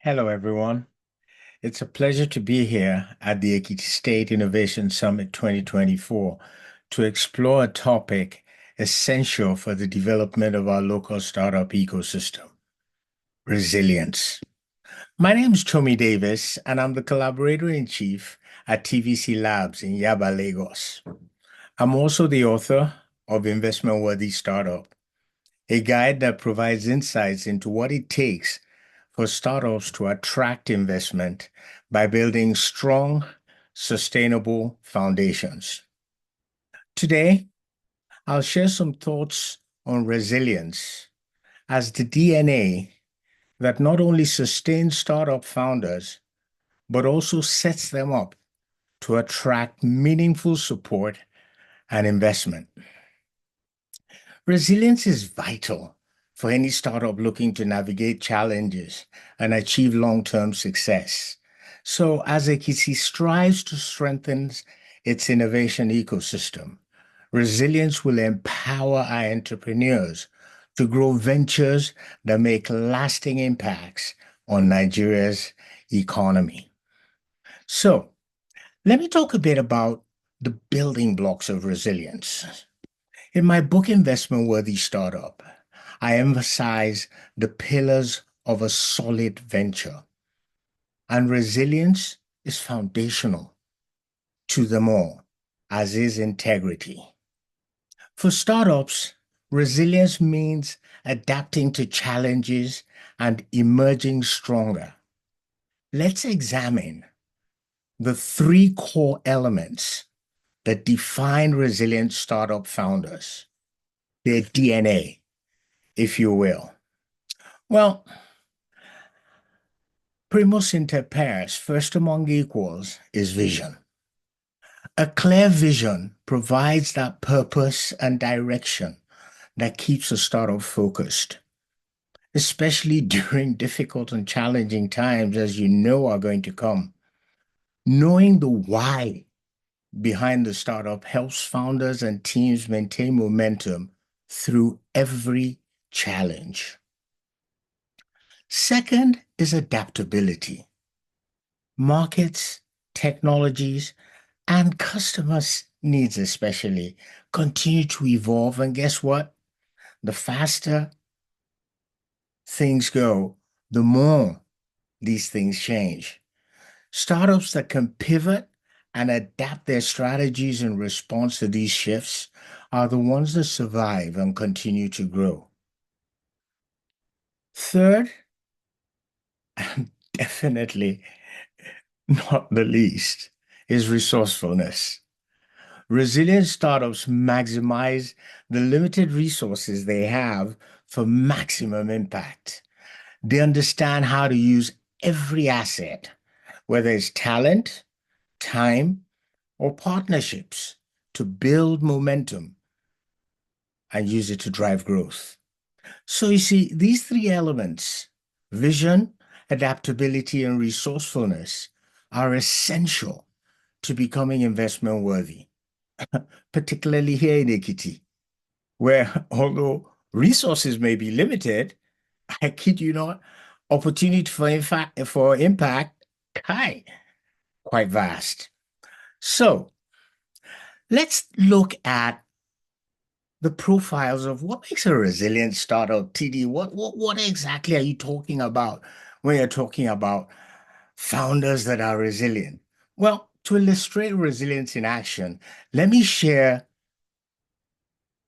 Hello, everyone. It's a pleasure to be here at the Ekiti State Innovation Summit 2024 to explore a topic essential for the development of our local startup ecosystem: resilience. My name is Chomi Davis, and I'm the collaborator in chief at TVC Labs in Yaba, Lagos. I'm also the author of Investment Worthy Startup, a guide that provides insights into what it takes for startups to attract investment by building strong, sustainable foundations. Today, I'll share some thoughts on resilience as the DNA that not only sustains startup founders, but also sets them up to attract meaningful support and investment. Resilience is vital for any startup looking to navigate challenges and achieve long-term success. So, as Ekiti strives to strengthen its innovation ecosystem, resilience will empower our entrepreneurs to grow ventures that make lasting impacts on Nigeria's economy. So, let me talk a bit about the building blocks of resilience. In my book, Investment Worthy Startup, I emphasize the pillars of a solid venture, and resilience is foundational to them all, as is integrity. For startups, resilience means adapting to challenges and emerging stronger. Let's examine the three core elements that define resilient startup founders, their DNA, if you will. Well, primus inter pares, first among equals, is vision. A clear vision provides that purpose and direction that keeps a startup focused, especially during difficult and challenging times, as you know are going to come. Knowing the why behind the startup helps founders and teams maintain momentum through every challenge. Second is adaptability. Markets, technologies, and customers' needs especially continue to evolve. And guess what? The faster things go, the more these things change. Startups that can pivot and adapt their strategies in response to these shifts are the ones that survive and continue to grow. Third, and definitely not the least, is resourcefulness. Resilient startups maximize the limited resources they have for maximum impact. They understand how to use every asset, whether it's talent, time, or partnerships, to build momentum and use it to drive growth. So you see, these three elements, vision, adaptability, and resourcefulness, are essential to becoming investment worthy, particularly here in Ekiti, where although resources may be limited, I kid you not, opportunity for impact, hi, quite vast. So let's look at the profiles of what makes a resilient startup. TD, what exactly are you talking about when you're talking about founders that are resilient? Well, to illustrate resilience in action, let me share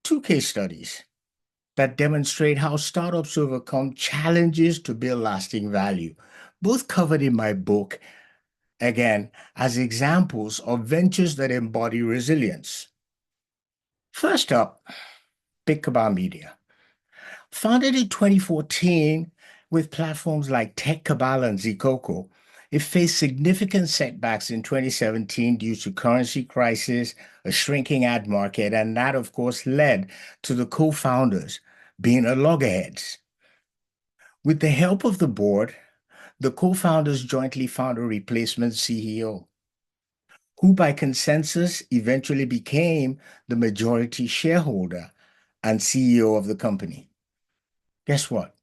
two case studies that demonstrate how startups overcome challenges to build lasting value, both covered in my book, again, as examples of ventures that embody resilience. First up, Big Cabal Media. Founded in 2014 with platforms like Tech Cabal and Zcoco, it faced significant setbacks in 2017 due to currency crisis, a shrinking ad market, and that, of course, led to the co-founders being at loggerheads. With the help of the board, the co-founders jointly found a replacement CEO, who by consensus eventually became the majority shareholder and CEO of the company. Guess what?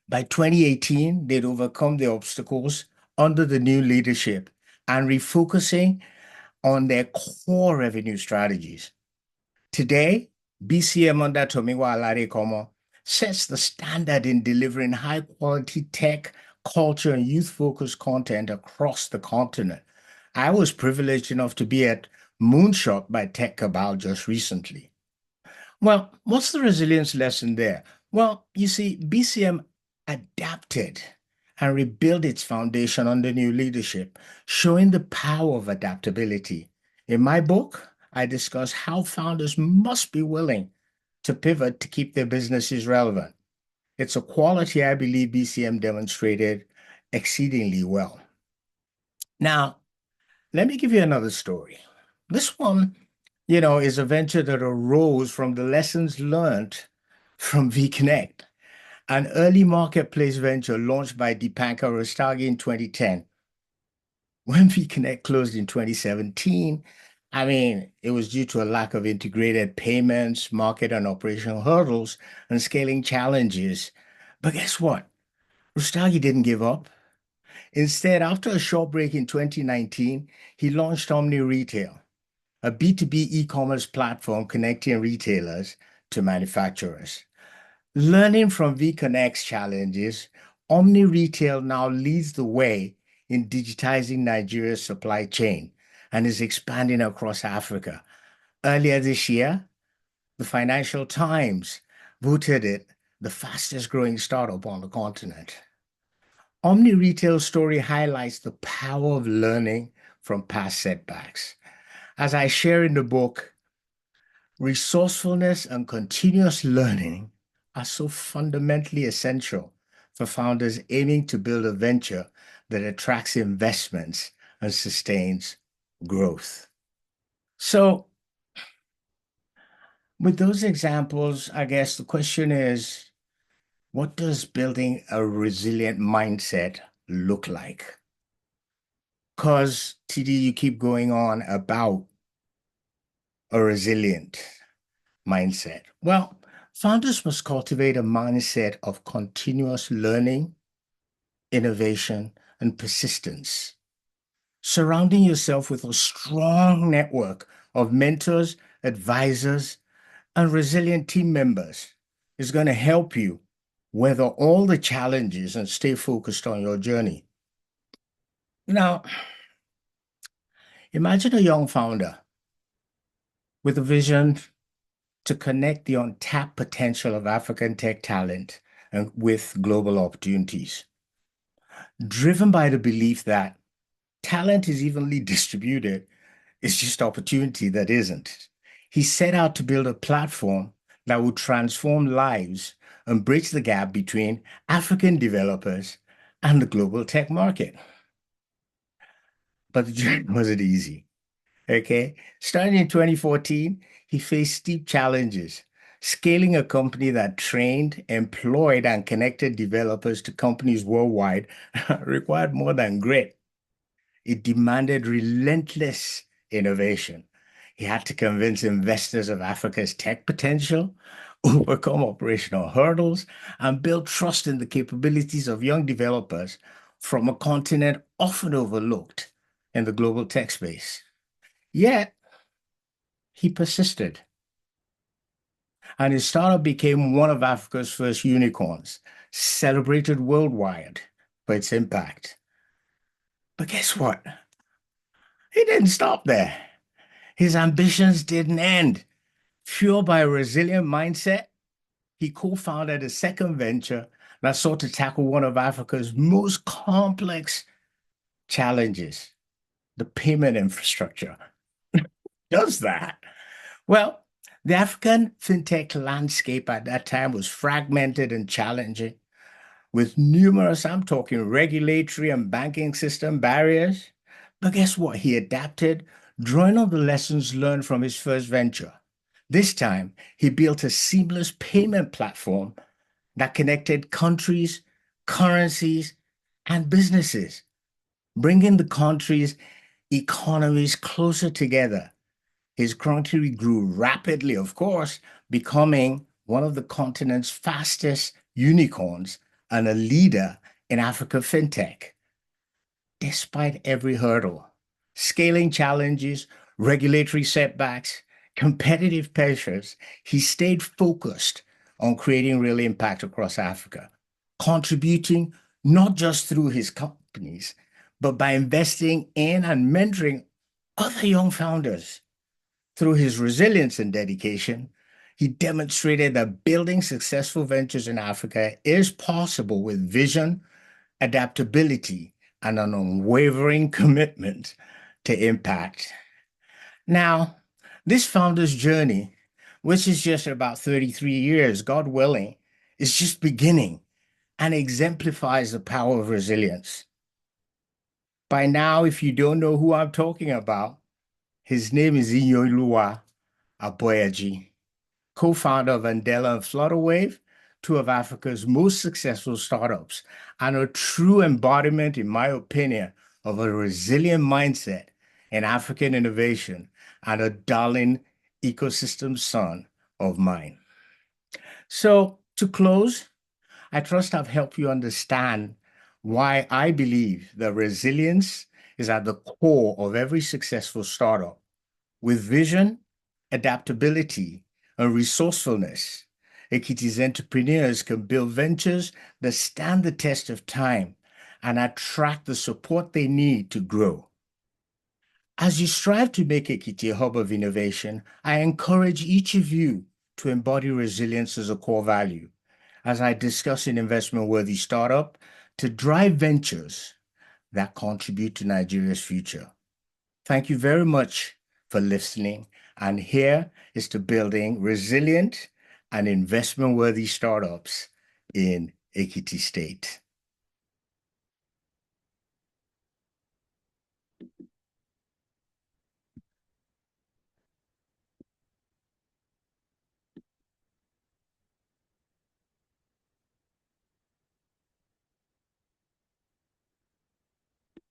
By 2018, they'd overcome the obstacles under the new leadership and refocusing on their core revenue strategies. Today, BCM under Tomiwa Aladekomo sets the standard in delivering high-quality tech, culture, and youth-focused content across the continent. I was privileged enough to be at Moonshot by Tech Cabal just recently. Well, what's the resilience lesson there? Well, you see, BCM adapted and rebuilt its foundation under new leadership, showing the power of adaptability. In my book, I discuss how founders must be willing to pivot to keep their businesses relevant. It's a quality I believe BCM demonstrated exceedingly well. Now, let me give you another story. This one, is a venture that arose from the lessons learned from VConnect, an early marketplace venture launched by Dipankar Rostagi in 2010. When VConnect closed in 2017, it was due to a lack of integrated payments, market and operational hurdles, and scaling challenges. But guess what? Rostagi didn't give up. Instead, after a short break in 2019, he launched Omni Retail, a B2B e-commerce platform connecting retailers to manufacturers. Learning from VConnect's challenges, Omni Retail now leads the way in digitizing Nigeria's supply chain and is expanding across Africa. Earlier this year, the Financial Times voted it the fastest growing startup on the continent. Omni Retail's story highlights the power of learning from past setbacks. As I share in the book, resourcefulness and continuous learning are so fundamentally essential for founders aiming to build a venture that attracts investments and sustains growth. So, with those examples, I guess the question is, what does building a resilient mindset look like? Because, TD, you keep going on about a resilient mindset. Well, founders must cultivate a mindset of continuous learning, innovation, and persistence. Surrounding yourself with a strong network of mentors, advisors, and resilient team members is going to help you weather all the challenges and stay focused on your journey. Now, imagine a young founder with a vision to connect the untapped potential of African tech talent and with global opportunities. Driven by the belief that talent is evenly distributed, it's just opportunity that isn't. He set out to build a platform that would transform lives and bridge the gap between African developers and the global tech market. But the journey wasn't easy. Okay. Starting in 2014, he faced steep challenges. Scaling a company that trained, employed, and connected developers to companies worldwide required more than grit. It demanded relentless innovation. He had to convince investors of Africa's tech potential, overcome operational hurdles, and build trust in the capabilities of young developers from a continent often overlooked in the global tech space. Yet, he persisted, and his startup became one of Africa's first unicorns, celebrated worldwide for its impact. But guess what? He didn't stop there. His ambitions didn't end. Fueled by a resilient mindset, he co-founded a second venture that sought to tackle one of Africa's most complex challenges, the payment infrastructure. Does that? Well, the African fintech landscape at that time was fragmented and challenging, with numerous, I'm talking regulatory and banking system barriers. But guess what? He adapted, drawing on the lessons learned from his first venture. This time, he built a seamless payment platform that connected countries, currencies, and businesses, bringing the country's economies closer together. His country grew rapidly, of course, becoming one of the continent's fastest unicorns and a leader in Africa fintech. Despite every hurdle, scaling challenges, regulatory setbacks, competitive pressures, he stayed focused on creating real impact across Africa, contributing not just through his companies, but by investing in and mentoring other young founders. Through his resilience and dedication, he demonstrated that building successful ventures in Africa is possible with vision, adaptability, and an unwavering commitment to impact. Now, this founder's journey, which is just about 33 years, God willing, is just beginning and exemplifies the power of resilience. By now, if you don't know who I'm talking about, his name is Inyolua Aboyaji, co-founder of Andela and Flutterwave, two of Africa's most successful startups, and a true embodiment, in my opinion, of a resilient mindset in African innovation and a darling ecosystem son of mine. So, to close, I trust I've helped you understand why I believe that resilience is at the core of every successful startup. With vision, adaptability, and resourcefulness, Ekiti's entrepreneurs can build ventures that stand the test of time and attract the support they need to grow. As you strive to make Ekiti a hub of innovation, I encourage each of you to embody resilience as a core value, as I discuss in investment-worthy startup to drive ventures that contribute to Nigeria's future. Thank you very much for listening, and here is to building resilient and investment-worthy startups in Ekiti State.